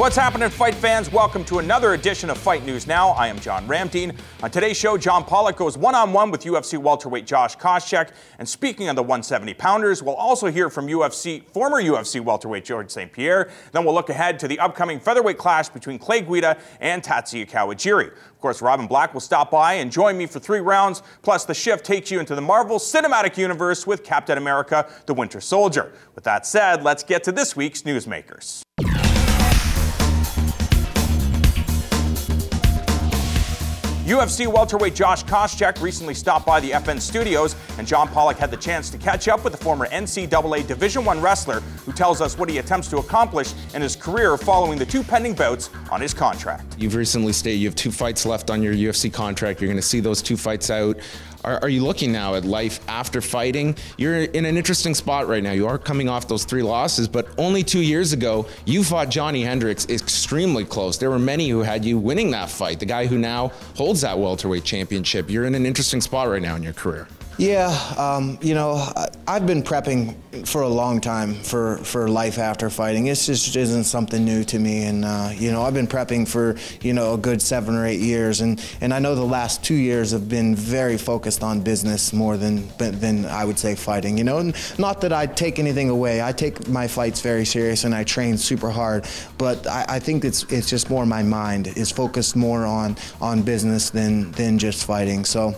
What's happening, fight fans? Welcome to another edition of Fight News Now. I am John Ramdeen. On today's show, John Pollock goes one-on-one with UFC welterweight Josh Koscheck. And speaking of the 170-pounders, we'll also hear from former UFC welterweight George St-Pierre. Then we'll look ahead to the upcoming featherweight clash between Guida and Tatsuya Kawajiri. Of course, Robin Black will stop by and join me for 3 rounds. Plus, the shift takes you into the Marvel Cinematic Universe with Captain America, the Winter Soldier. With that said, let's get to this week's Newsmakers. UFC welterweight Josh Koscheck recently stopped by the FN studios, and John Pollock had the chance to catch up with the former NCAA Division I wrestler who tells us what he attempts to accomplish in his career following the 2 pending bouts on his contract. You've recently stated you have 2 fights left on your UFC contract. You're going to see those 2 fights out. Are you looking now at life after fighting? You're in an interesting spot right now. You are coming off those 3 losses, but only 2 years ago, you fought Johnny Hendricks extremely close. There were many who had you winning that fight, the guy who now holds that welterweight championship. You're in an interesting spot right now in your career. Yeah, you know, I've been prepping for a long time for life after fighting. It just isn't something new to me, and you know, I've been prepping for, you know, a good 7 or 8 years, and I know the last 2 years have been very focused on business more than I would say fighting. You know, and not that I take anything away. I take my fights very serious and I train super hard, but I think it's just more my mind is focused more on business than just fighting. So,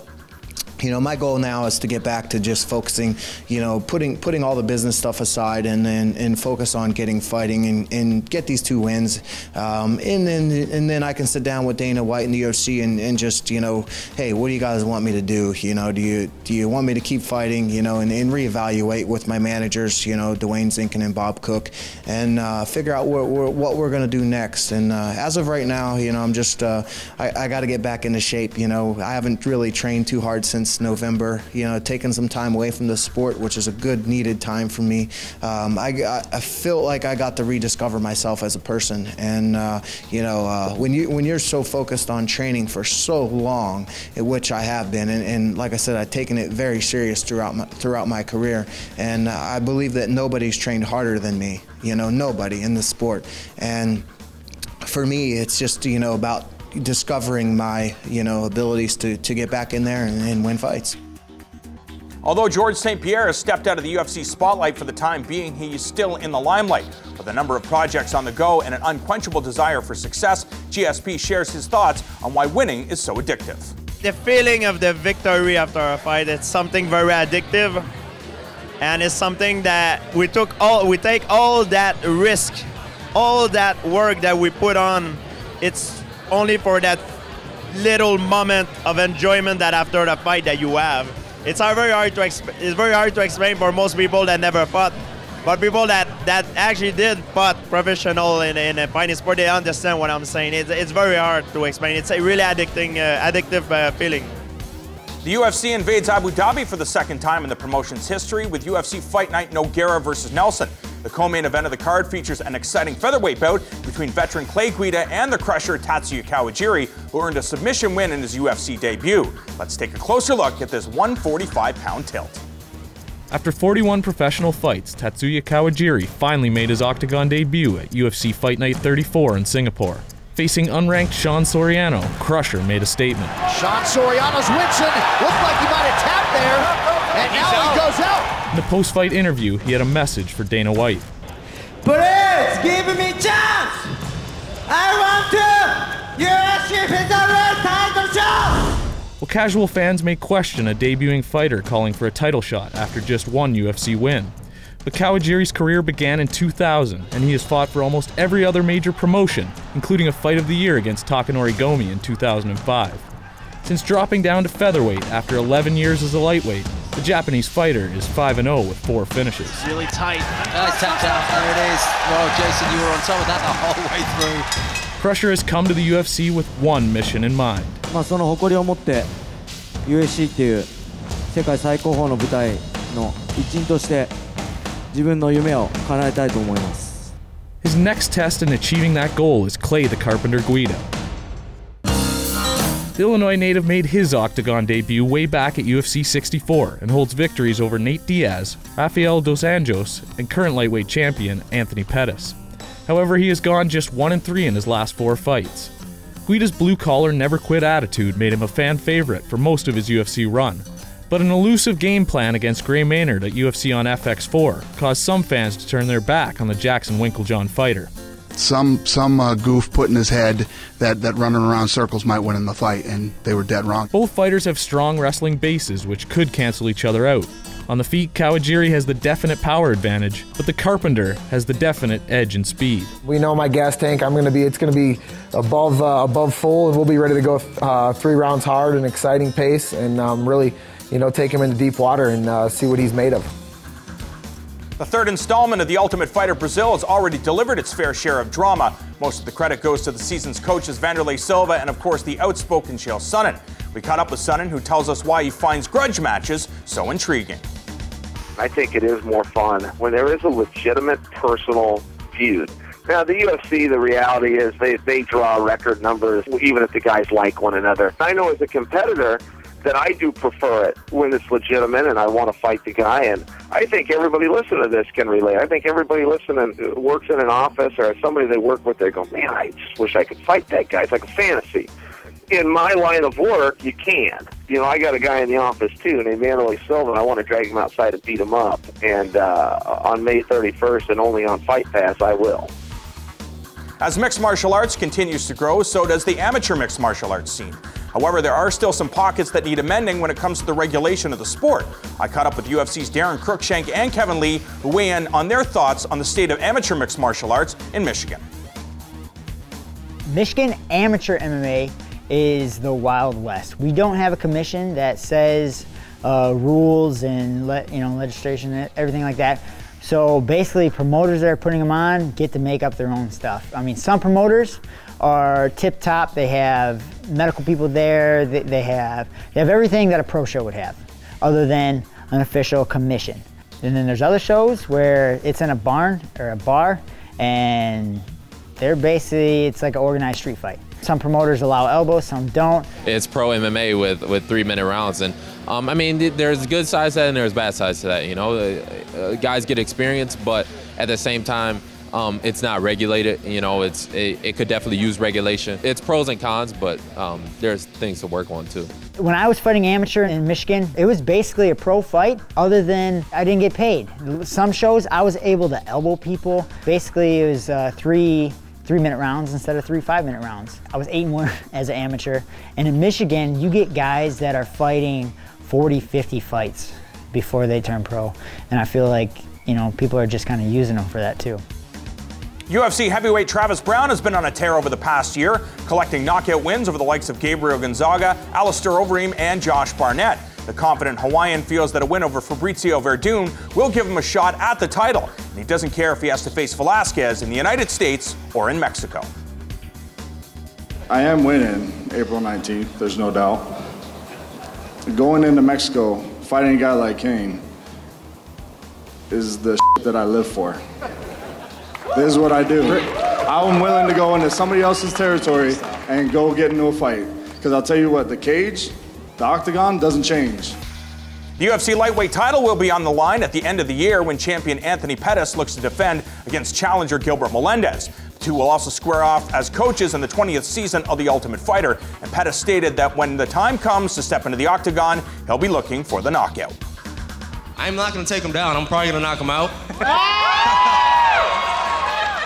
you know, my goal now is to get back to just focusing, you know, putting all the business stuff aside and focus on getting fighting and get these 2 wins. And then I can sit down with Dana White and the UFC and just, you know, hey, what do you guys want me to do? You know, do you want me to keep fighting, you know, and reevaluate with my managers, you know, Dwayne Zinkin and Bob Cook, and figure out what we're going to do next. And as of right now, you know, I'm just, I got to get back into shape. You know, I haven't really trained too hard since November, you know, taking some time away from the sport, which is a good needed time for me. I feel like I got to rediscover myself as a person, and you know, when you're so focused on training for so long, which I have been, and like I said, I've taken it very serious throughout my career, and I believe that nobody's trained harder than me. You know, nobody in the sport, and for me, it's just, you know, about discovering my, you know, abilities to get back in there and win fights. Although George St-Pierre has stepped out of the UFC spotlight for the time being, he's still in the limelight. With a number of projects on the go and an unquenchable desire for success, GSP shares his thoughts on why winning is so addictive. The feeling of the victory after a fight, it's something very addictive, and it's something that we take all that risk, all that work that we put on. It's only for that little moment of enjoyment that after the fight that you have. It's very hard to explain for most people that never fought, but people that actually did fought professional in a fighting sport, they understand what I'm saying. It's very hard to explain. It's a really addictive feeling. The UFC invades Abu Dhabi for the 2nd time in the promotion's history with UFC Fight Night Nogueira versus Nelson. The co-main event of the card features an exciting featherweight bout between veteran Guida and the crusher Tatsuya Kawajiri, who earned a submission win in his UFC debut. Let's take a closer look at this 145-pound tilt. After 41 professional fights, Tatsuya Kawajiri finally made his octagon debut at UFC Fight Night 34 in Singapore. Facing unranked Sean Soriano, Crusher made a statement. Sean Soriano's wincing. Looked like he might have tapped there, and now he goes out. In the post-fight interview, he had a message for Dana White. Please give me chance. I want to UFC featherweight title shot. Well, casual fans may question a debuting fighter calling for a title shot after just 1 UFC win. But Kawajiri's career began in 2000, and he has fought for almost every other major promotion, including a Fight of the Year against Takanori Gomi in 2005. Since dropping down to featherweight after 11 years as a lightweight, the Japanese fighter is 5-0 with 4 finishes. Really tight. Nice tapped out. There it is. Well, Jason, you were on top of that the whole way through. Crusher has come to the UFC with one mission in mind. その誇りを持って UFC っていう世界最高峰の舞台の一員として自分の夢を叶えたいと思います。 His next test in achieving that goal is Clay the Carpenter Guida. The Illinois native made his octagon debut way back at UFC 64 and holds victories over Nate Diaz, Rafael Dos Anjos, and current lightweight champion Anthony Pettis. However, he has gone just 1-3 in his last 4 fights. Guida's blue-collar, never-quit attitude made him a fan favorite for most of his UFC run, but an elusive game plan against Gray Maynard at UFC on FX4 caused some fans to turn their back on the Jackson Winklejohn fighter. Some goof put in his head that running around circles might win in the fight, and they were dead wrong. Both fighters have strong wrestling bases which could cancel each other out. On the feet, Kawajiri has the definite power advantage, but the Carpenter has the definite edge in speed. We know my gas tank, it's going to be above full, and we'll be ready to go 3 rounds hard and exciting pace, and really, take him into deep water and see what he's made of. The third installment of The Ultimate Fighter Brazil has already delivered its fair share of drama. Most of the credit goes to the season's coaches Vanderlei Silva and, of course, the outspoken Chael Sonnen. We caught up with Sonnen, who tells us why he finds grudge matches so intriguing. I think it is more fun when there is a legitimate personal feud. Now, the UFC, the reality is they draw record numbers, even if the guys like one another. I know as a competitor that I do prefer it when it's legitimate and I want to fight the guy. And I think everybody listening to this can relate. I think everybody listening who works in an office or somebody they work with, they go, man, I just wish I could fight that guy. It's like a fantasy. In my line of work, you can. I got a guy in the office, too, named Vanderlei Silva, and I want to drag him outside and beat him up. And on May 31st and only on Fight Pass, I will. As mixed martial arts continues to grow, so does the amateur mixed martial arts scene. However, there are still some pockets that need amending when it comes to the regulation of the sport. I caught up with UFC's Darren Cruikshank and Kevin Lee, who weigh in on their thoughts on the state of amateur mixed martial arts in Michigan. Michigan amateur MMA is the Wild West. We don't have a commission that says rules and legislation and everything like that. So basically, promoters that are putting them on get to make up their own stuff. I mean, some promoters are tip top. They have medical people there. They have everything that a pro show would have, other than an official commission. And then there's other shows where it's in a barn or a bar, and it's like an organized street fight. Some promoters allow elbows, some don't. It's pro MMA with 3-minute rounds, and I mean, there's good sides to that and there's bad sides to that. Guys get experience, but at the same time, it's not regulated. It could definitely use regulation. It's pros and cons, but there's things to work on too. When I was fighting amateur in Michigan, it was basically a pro fight, other than I didn't get paid. Some shows I was able to elbow people. Basically, it was 3-minute rounds instead of 3 5-minute rounds. I was 8-1 as an amateur. And in Michigan, you get guys that are fighting 40, 50 fights before they turn pro. And I feel like, people are just kind of using them for that too. UFC heavyweight Travis Browne has been on a tear over the past year, collecting knockout wins over the likes of Gabriel Gonzaga, Alistair Overeem, and Josh Barnett. The confident Hawaiian feels that a win over Fabrizio Verdun will give him a shot at the title, and he doesn't care if he has to face Velasquez in the United States or in Mexico. I am winning April 19th, there's no doubt. Going into Mexico, fighting a guy like Kane is the shit that I live for. This is what I do. I'm willing to go into somebody else's territory and go get into a fight. Because I'll tell you what, the cage, the octagon doesn't change. The UFC lightweight title will be on the line at the end of the year when champion Anthony Pettis looks to defend against challenger Gilbert Melendez. The two will also square off as coaches in the 20th season of The Ultimate Fighter, and Pettis stated that when the time comes to step into the octagon, he'll be looking for the knockout. I'm not going to take him down. I'm probably going to knock him out.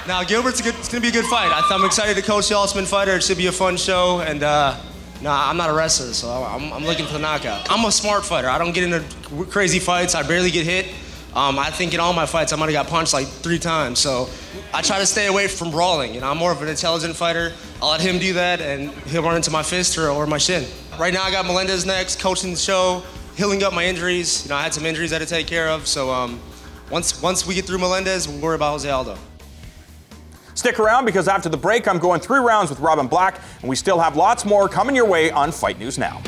Now, Gilbert's it's going to be a good fight. I'm excited to coach the Ultimate Fighter. It should be a fun show, and I'm not a wrestler, so I'm looking for the knockout. I'm a smart fighter. I don't get into crazy fights. I barely get hit. I think in all my fights, I might have got punched like 3 times, so I try to stay away from brawling. I'm more of an intelligent fighter. I'll let him do that, and he'll run into my fist or my shin. Right now, I got Melendez next, coaching the show, healing up my injuries. I had some injuries I had to take care of, so once we get through Melendez, we'll worry about Jose Aldo. Stick around, because after the break, I'm going 3 rounds with Robin Black, and we still have lots more coming your way on Fight News Now.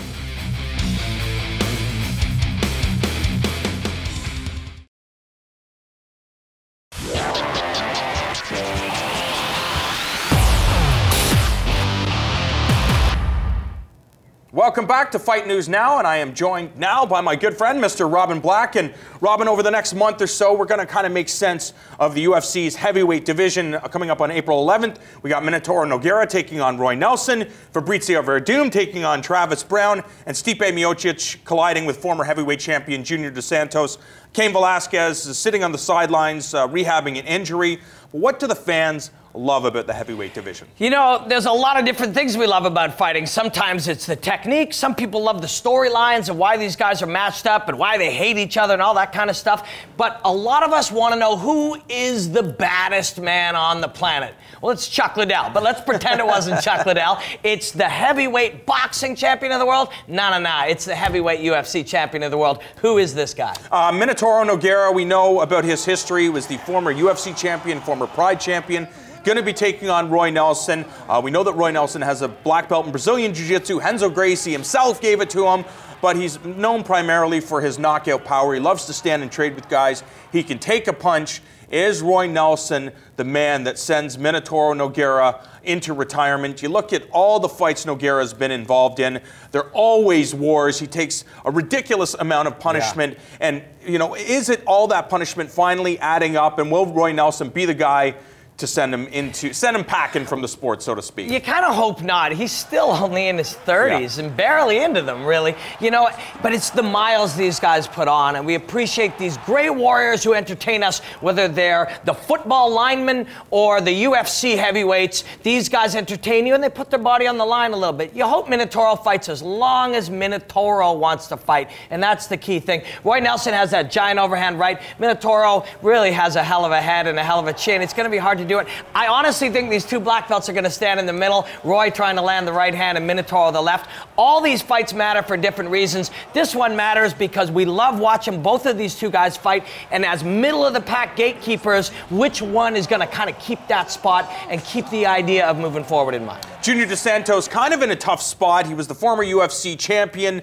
Welcome back to Fight News Now, and I am joined now by my good friend, Mr. Robin Black. And Robin, over the next month or so, we're going to kind of make sense of the UFC's heavyweight division coming up on April 11th. We got Minotauro Nogueira taking on Roy Nelson, Fabrizio Verdum taking on Travis Brown, and Stipe Miocic colliding with former heavyweight champion Junior Dos Santos. Cain Velasquez is sitting on the sidelines, rehabbing an injury. What do the fans love about the heavyweight division? You know, there's a lot of different things we love about fighting. Sometimes it's the technique. Some people love the storylines and why these guys are matched up and why they hate each other and all that kind of stuff. But a lot of us want to know who is the baddest man on the planet. Well, it's Chuck Liddell, but let's pretend it wasn't Chuck Liddell. It's the heavyweight boxing champion of the world. No. It's the heavyweight UFC champion of the world. Who is this guy? Minotauro Nogueira, we know about his history. He was the former UFC champion, former Pride champion. Going to be taking on Roy Nelson. We know that Roy Nelson has a black belt in Brazilian Jiu-Jitsu. Renzo Gracie himself gave it to him, but he's known primarily for his knockout power. He loves to stand and trade with guys. He can take a punch. Is Roy Nelson the man that sends Minotauro Nogueira into retirement? You look at all the fights Nogueira's been involved in. They're always wars. He takes a ridiculous amount of punishment. Yeah. And, you know, is it all that punishment finally adding up? And will Roy Nelson be the guy to send him packing from the sport, so to speak? You kind of hope not. He's still only in his 30s and barely into them, really. You know, but it's the miles these guys put on, and we appreciate these great warriors who entertain us, whether they're the football linemen or the UFC heavyweights. These guys entertain you, and they put their body on the line a little bit. You hope Minotauro fights as long as Minotauro wants to fight, and that's the key thing. Roy Nelson has that giant overhand right. Minotauro really has a hell of a head and a hell of a chin. It's going to be hard to do it. I honestly think these two black belts are going to stand in the middle. Roy trying to land the right hand and Minotauro the left. All these fights matter for different reasons. This one matters because we love watching both of these two guys fight. And as middle of the pack gatekeepers, which one is going to kind of keep that spot and keep the idea of moving forward in mind? Junior Dos Santos kind of in a tough spot. He was the former UFC champion,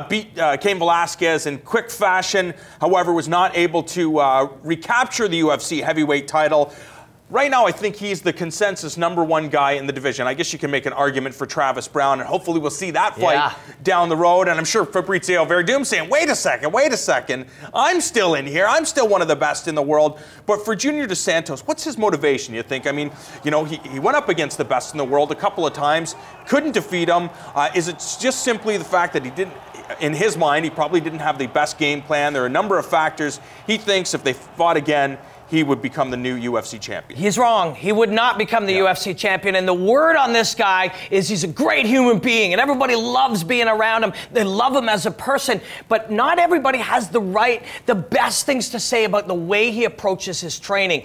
beat Cain Velasquez in quick fashion. However, was not able to recapture the UFC heavyweight title. Right now, I think he's the consensus #1 guy in the division. I guess you can make an argument for Travis Brown, and hopefully we'll see that fight down the road. And I'm sure Fabrizio Verdum saying, wait a second, I'm still in here. I'm still one of the best in the world. But for Junior Dos Santos, what's his motivation, you think? I mean, you know, he went up against the best in the world a couple of times, couldn't defeat him. Is it just simply the fact that he didn't, in his mind, he probably didn't have the best game plan? There are a number of factors. He thinks if they fought again, he would become the new UFC champion. He's wrong. He would not become the UFC champion. And the word on this guy is he's a great human being, and everybody loves being around him. They love him as a person. But not everybody has the best things to say about the way he approaches his training.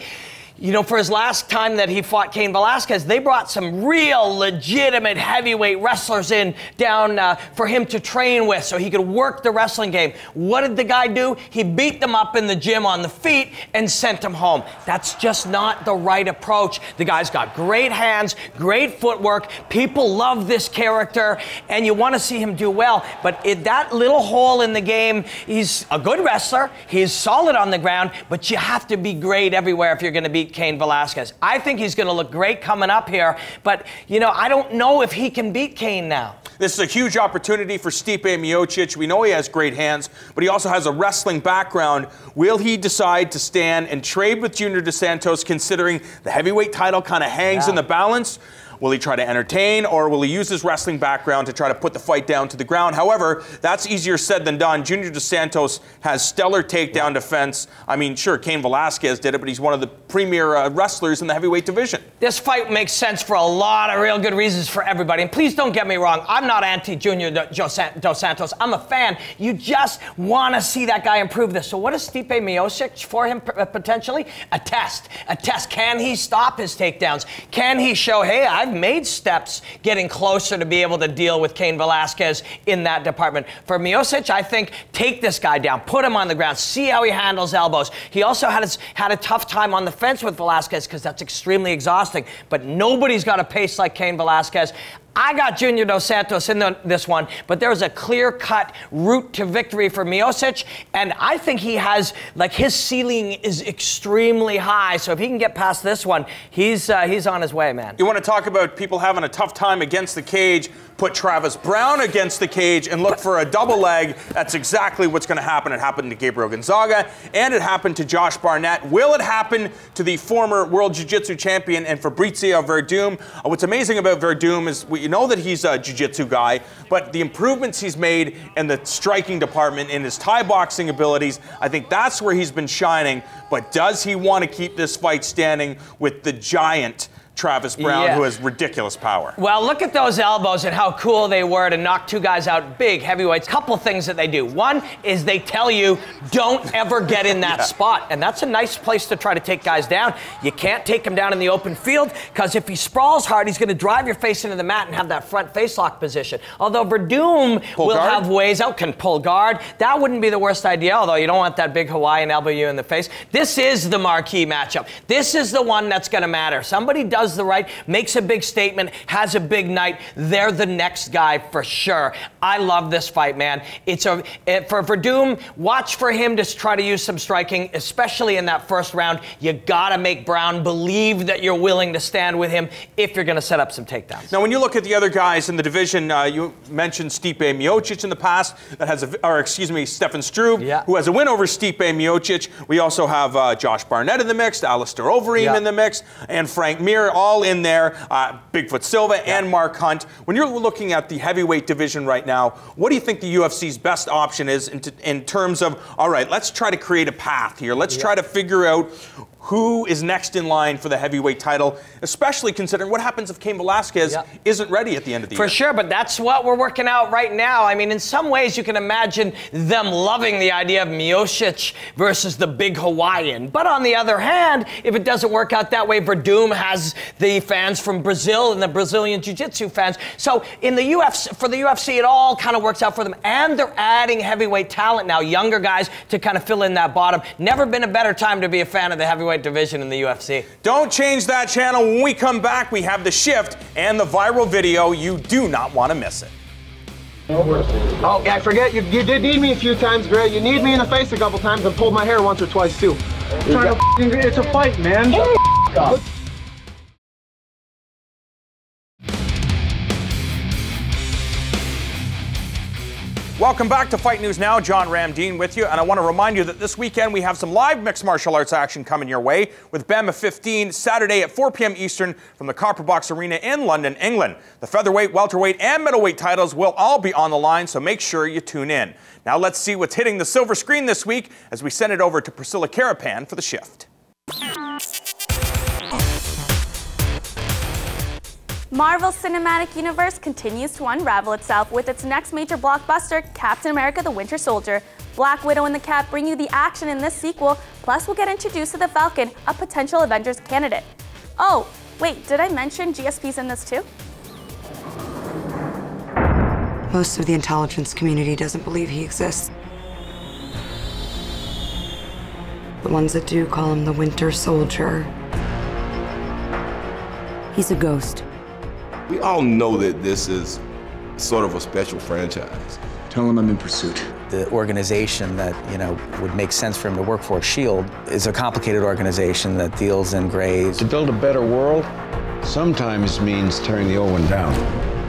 You know, for his last time that he fought Cain Velasquez, they brought some real legitimate heavyweight wrestlers in down for him to train with so he could work the wrestling game. What did the guy do? He beat them up in the gym on the feet and sent them home. That's just not the right approach. The guy's got great hands, great footwork. People love this character, and you want to see him do well. But that little hole in the game, he's a good wrestler. He's solid on the ground, but you have to be great everywhere if you're going to beat Cain Velasquez. I think he's going to look great coming up here, but, you know, I don't know if he can beat Cain now. This is a huge opportunity for Stipe Miocic. We know he has great hands, but he also has a wrestling background. Will he decide to stand and trade with Junior Dos Santos, considering the heavyweight title kind of hangs in the balance? Will he try to entertain, or will he use his wrestling background to try to put the fight down to the ground? However, that's easier said than done. Junior Dos Santos has stellar takedown defense. I mean, sure, Cain Velasquez did it, but he's one of the premier wrestlers in the heavyweight division. This fight makes sense for a lot of real good reasons for everybody. And please don't get me wrong. I'm not anti-Junior Dos Santos. I'm a fan. You just want to see that guy improve this. So what is Stipe Miocic for him potentially? A test. A test. Can he stop his takedowns? Can he show, hey, I've made steps getting closer to be able to deal with Cain Velasquez in that department. For Miocic, I think take this guy down, put him on the ground, see how he handles elbows. He also had a tough time on the fence with Velasquez because that's extremely exhausting. But nobody's got a pace like Cain Velasquez. I got Junior Dos Santos in this one, but there's a clear-cut route to victory for Miocic, and I think he has, like, his ceiling is extremely high, so if he can get past this one, he's on his way, man. You want to talk about people having a tough time against the cage. put Travis Brown against the cage and look for a double leg. That's exactly what's going to happen. It happened to Gabriel Gonzaga, and it happened to Josh Barnett. Will it happen to the former World Jiu-Jitsu champion and Fabrizio Verdum? What's amazing about Verdum is we know that he's a Jiu-Jitsu guy, but the improvements he's made in the striking department, in his Thai boxing abilities, I think that's where he's been shining. But does he want to keep this fight standing with the giant Travis Brown, who has ridiculous power? Well, look at those elbows and how cool they were to knock two guys out, big heavyweights. Couple things that they do. One is they tell you, don't ever get in that spot. And that's a nice place to try to take guys down. You can't take him down in the open field, because if he sprawls hard, he's going to drive your face into the mat and have that front face lock position. Although Verdum will have ways out, can pull guard. That wouldn't be the worst idea, although you don't want that big Hawaiian elbow you in the face. This is the marquee matchup. This is the one that's going to matter. Somebody does the right, makes a big statement, has a big night, they're the next guy for sure. I love this fight, man. For Verdum, watch for him to try to use some striking, especially in that first round. You gotta make Brown believe that you're willing to stand with him if you're gonna set up some takedowns. Now, when you look at the other guys in the division, you mentioned Stipe Miocic in the past, Stefan Struve, who has a win over Stipe Miocic. We also have Josh Barnett in the mix, Alistair Overeem in the mix, and Frank Mir, all in there, Bigfoot Silva and Mark Hunt. When you're looking at the heavyweight division right now, what do you think the UFC's best option is in terms of, all right, let's try to create a path here. Let's try to figure out who is next in line for the heavyweight title, especially considering what happens if Cain Velasquez isn't ready at the end of the year. For sure, but that's what we're working out right now. I mean, in some ways, you can imagine them loving the idea of Miocic versus the big Hawaiian. But on the other hand, if it doesn't work out that way, Verdum has the fans from Brazil and the Brazilian Jiu-Jitsu fans. So in the UFC, for the UFC, it all kind of works out for them. And they're adding heavyweight talent now, younger guys to kind of fill in that bottom. Never been a better time to be a fan of the heavyweight division in the UFC. Don't change that channel. When we come back, we have The Shift and the viral video. You do not want to miss it. Oh, I forget, you did need me a few times, Greg. You need me in the face a couple times and pulled my hair once or twice, too. It's a fight, man. Welcome back to Fight News Now. John Ramdeen with you, and I want to remind you that this weekend we have some live mixed martial arts action coming your way with BAMMA 15 Saturday at 4 p.m. Eastern from the Copper Box Arena in London, England. The featherweight, welterweight, and middleweight titles will all be on the line, so make sure you tune in. Now let's see what's hitting the silver screen this week as we send it over to Priscilla Carapan for The Shift. Marvel's cinematic universe continues to unravel itself with its next major blockbuster, Captain America: The Winter Soldier. Black Widow and the Cap bring you the action in this sequel, plus we'll get introduced to the Falcon, a potential Avengers candidate. Oh, wait, did I mention GSP's in this too? Most of the intelligence community doesn't believe he exists. The ones that do call him the Winter Soldier. He's a ghost. We all know that this is sort of a special franchise. Tell him I'm in pursuit. The organization that, would make sense for him to work for, SHIELD, is a complicated organization that deals in grays. To build a better world sometimes means tearing the old one down.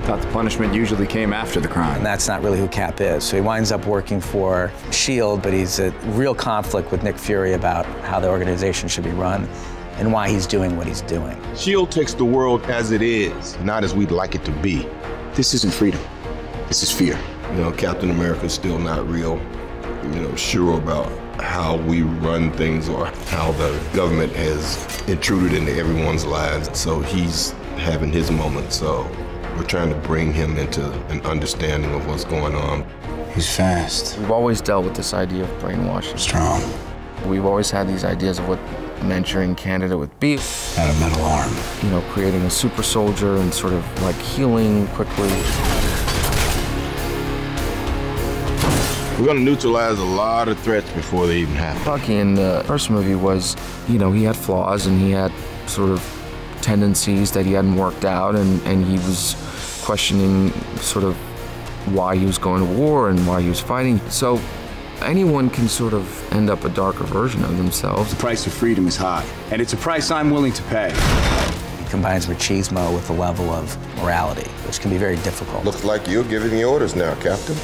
Thought the punishment usually came after the crime. And that's not really who Cap is. So he winds up working for SHIELD, but he's at real conflict with Nick Fury about how the organization should be run and why he's doing what he's doing. SHIELD takes the world as it is, not as we'd like it to be. This isn't freedom. This is fear. Captain America's still not real, sure about how we run things or how the government has intruded into everyone's lives. So he's having his moment. So we're trying to bring him into an understanding of what's going on. He's fast. We've always dealt with this idea of brainwashing. Strong. We've always had these ideas of what a Manchurian candidate would be. Had a metal arm. Creating a super soldier and sort of like healing quickly. We're going to neutralize a lot of threats before they even happen. Bucky in the first movie was, he had flaws and he had sort of tendencies that he hadn't worked out, and he was questioning sort of why he was going to war and why he was fighting. So anyone can sort of end up a darker version of themselves. The price of freedom is high, and it's a price I'm willing to pay. combines machismo with a level of morality, which can be very difficult. Looks like you're giving the orders now, Captain.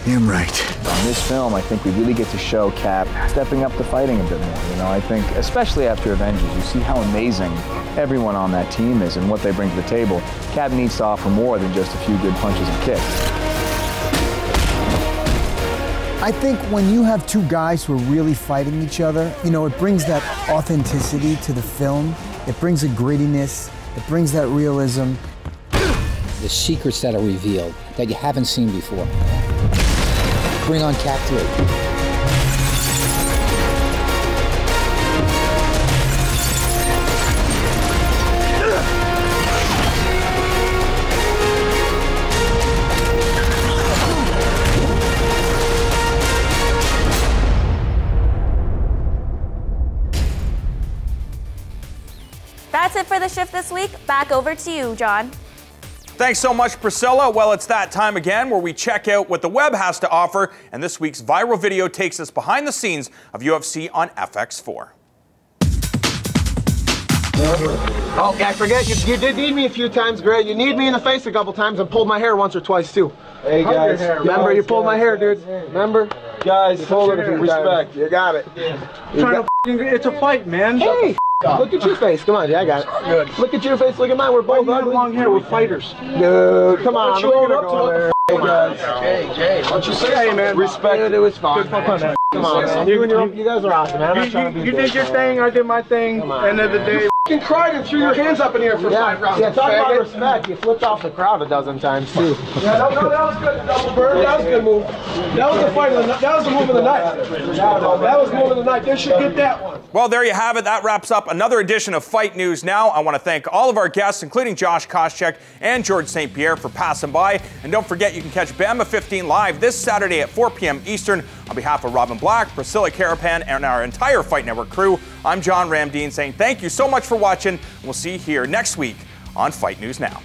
Damn right. On this film, I think we really get to show Cap stepping up to fighting a bit more. You know, I think, especially after Avengers, you see how amazing everyone on that team is and what they bring to the table. Cap needs to offer more than just a few good punches and kicks. I think when you have two guys who are really fighting each other, you know, it brings that authenticity to the film. It brings a grittiness. It brings that realism. The secrets that are revealed that you haven't seen before. Bring on Cap 3. That's it for the shift this week. Back over to you, John. Thanks so much, Priscilla. Well, it's that time again where we check out what the web has to offer, and this week's viral video takes us behind the scenes of UFC on FX4. Oh, I forget, you did need me a few times, Greg. You need me in the face a couple times and pulled my hair once or twice, too. Hey, guys. Remember, you pulled my hair, dude. Remember? Guys, hold it with respect. You got it. It's a fight, man. Hey, look at your face. Come on, yeah, I got it. Good. Look at your face. Look at mine. We're both ugly. Long hair. We're fighters. Dude, come on. We're up to Hey, guys. Jay, why don't you say hey, man, respect. Dude, it was fun. Come on, man. You guys are awesome, man. I'm not trying to be you did your thing. I did my thing. End of the day. You cried and threw your hands up in the air for 5 rounds. Yeah, talk about respect. You flipped off the crowd a dozen times, too. Yeah, that was good. Double bird. That was a good move. That was the fight of the night. That was the move of the night. That was the move of the night. They should get that one. Well, there you have it. That wraps up another edition of Fight News Now. I want to thank all of our guests, including Josh Koscheck and George St-Pierre, for passing by. And don't forget, you can catch BAMMA 15 live this Saturday at 4 p.m. Eastern. On behalf of Robin Black, Priscilla Carapan, and our entire Fight Network crew, I'm John Ramdeen saying thank you so much for watching, and we'll see you here next week on Fight News Now.